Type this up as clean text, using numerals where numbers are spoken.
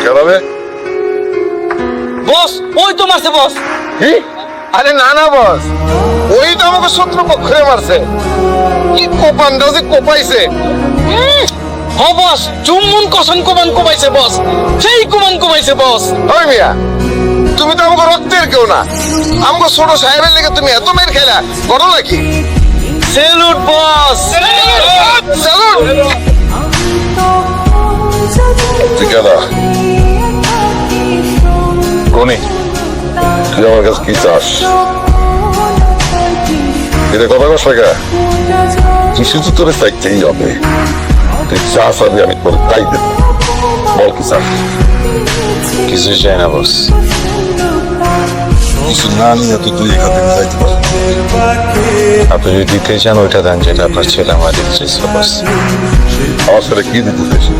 কেন? বস ওই তো মারছে বস। কি? আরে না না বস, ওই তো আমাকে শত্রু পক্ষে মারছে। কি কোপানটা যে কোপাইছে। হ বস, চুমুন কসন কোমান কোমাইছে বস, সেই কোমান কোমাইছে বস। ওই মিয়া, তুমি তো আমাকে রক্তের কেউ না, আমাকে ছোট সাহেবের লেগে তুমি এত মেয়ের খেলা ঘটনা কি? সেলুট বস। স্যালুট। ঠিকানা রনি, তুই আমার কাছে কি চাস? এটা কথা কস না, কিছু তো তোর চাইতেই হবে। তুই চা চাবি, আমি তোর তাই দেব। বল কি চাস? কিছু চাই না বস। কিছু না নিয়ে তো তুই এখান থেকে যাইতে পারবি। আপনি যদি দিতে চান ওইটা দেন যেটা আপনার ছেলে আমার দিতে চাইছিল বস। আমার সাথে কি দিতে চাইছিস?